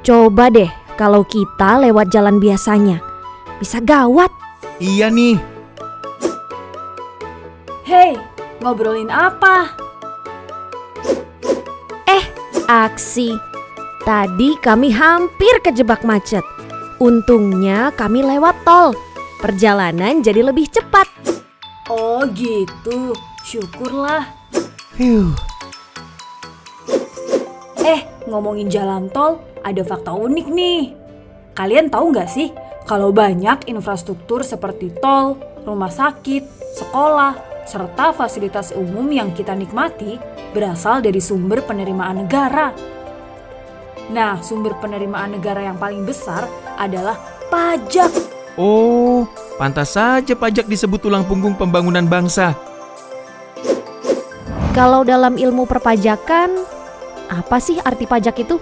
Coba deh kalau kita lewat jalan biasanya. Bisa gawat. Iya nih. Hei, ngobrolin apa? Aksi. Tadi kami hampir kejebak macet. Untungnya kami lewat tol. Perjalanan jadi lebih cepat. Oh gitu, syukurlah. Ngomongin jalan tol, ada fakta unik nih. Kalian tahu nggak sih, kalau banyak infrastruktur seperti tol, rumah sakit, sekolah, serta fasilitas umum yang kita nikmati berasal dari sumber penerimaan negara. Nah, sumber penerimaan negara yang paling besar adalah pajak. Oh, pantas saja pajak disebut tulang punggung pembangunan bangsa. Kalau dalam ilmu perpajakan, apa sih arti pajak itu?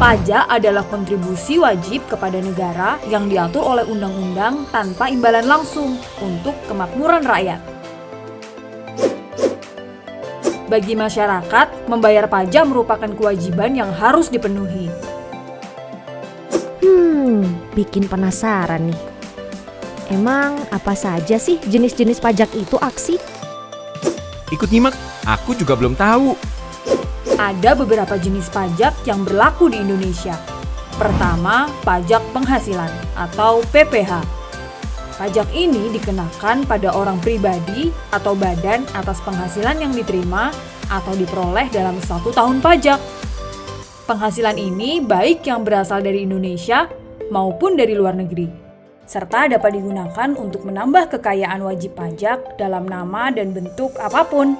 Pajak adalah kontribusi wajib kepada negara yang diatur oleh undang-undang tanpa imbalan langsung untuk kemakmuran rakyat. Bagi masyarakat, membayar pajak merupakan kewajiban yang harus dipenuhi. Bikin penasaran nih. Emang apa saja sih jenis-jenis pajak itu, Aksi? Ikut nyimak, aku juga belum tahu. Ada beberapa jenis pajak yang berlaku di Indonesia. Pertama, pajak penghasilan atau PPH. Pajak ini dikenakan pada orang pribadi atau badan atas penghasilan yang diterima atau diperoleh dalam 1 tahun pajak. Penghasilan ini baik yang berasal dari Indonesia maupun dari luar negeri, serta dapat digunakan untuk menambah kekayaan wajib pajak dalam nama dan bentuk apapun.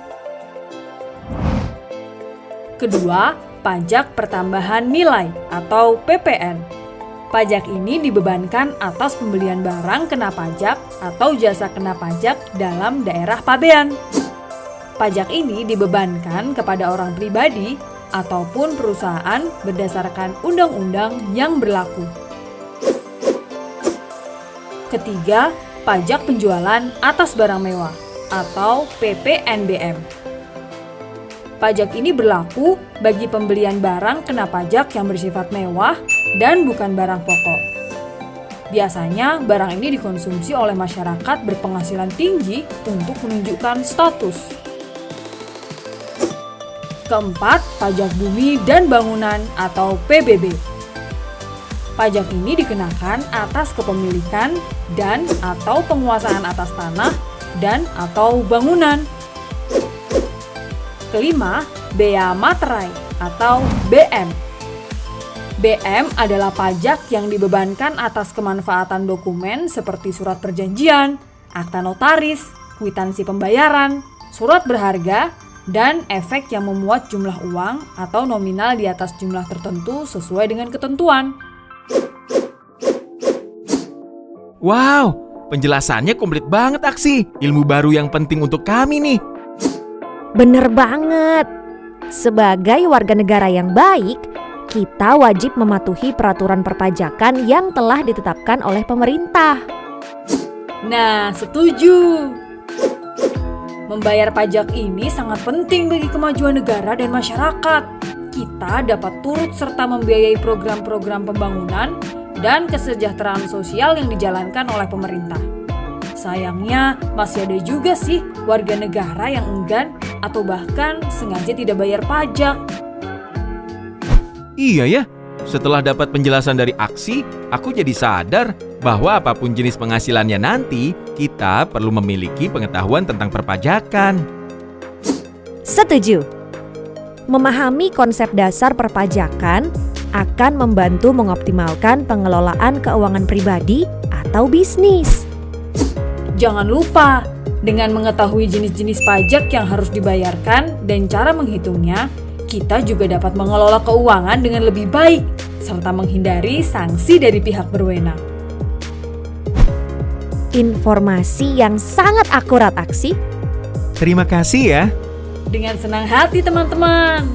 Kedua, pajak pertambahan nilai atau PPN. Pajak ini dibebankan atas pembelian barang kena pajak atau jasa kena pajak dalam daerah pabean. Pajak ini dibebankan kepada orang pribadi ataupun perusahaan berdasarkan undang-undang yang berlaku. Ketiga, pajak penjualan atas barang mewah atau PPNBM. Pajak ini berlaku bagi pembelian barang kena pajak yang bersifat mewah dan bukan barang pokok. Biasanya barang ini dikonsumsi oleh masyarakat berpenghasilan tinggi untuk menunjukkan status. Keempat, pajak bumi dan bangunan atau PBB. Pajak ini dikenakan atas kepemilikan dan atau penguasaan atas tanah dan atau bangunan. Kelima, bea materai atau BM. BM adalah pajak yang dibebankan atas kemanfaatan dokumen seperti surat perjanjian, akta notaris, kwitansi pembayaran, surat berharga, dan efek yang memuat jumlah uang atau nominal di atas jumlah tertentu sesuai dengan ketentuan. Wow, penjelasannya komplit banget, Aksi. Ilmu baru yang penting untuk kami nih. Bener banget. Sebagai warga negara yang baik, kita wajib mematuhi peraturan perpajakan yang telah ditetapkan oleh pemerintah. Nah, setuju. Membayar pajak ini sangat penting bagi kemajuan negara dan masyarakat. Kita dapat turut serta membiayai program-program pembangunan dan kesejahteraan sosial yang dijalankan oleh pemerintah. Sayangnya, masih ada juga sih warga negara yang enggan atau bahkan sengaja tidak bayar pajak. Iya ya, setelah dapat penjelasan dari Aksi, aku jadi sadar bahwa apapun jenis penghasilannya nanti, kita perlu memiliki pengetahuan tentang perpajakan. Setuju. Memahami konsep dasar perpajakan akan membantu mengoptimalkan pengelolaan keuangan pribadi atau bisnis. Jangan lupa, dengan mengetahui jenis-jenis pajak yang harus dibayarkan dan cara menghitungnya, kita juga dapat mengelola keuangan dengan lebih baik, serta menghindari sanksi dari pihak berwenang. Informasi yang sangat akurat, Aksi. Terima kasih ya. Dengan senang hati teman-teman.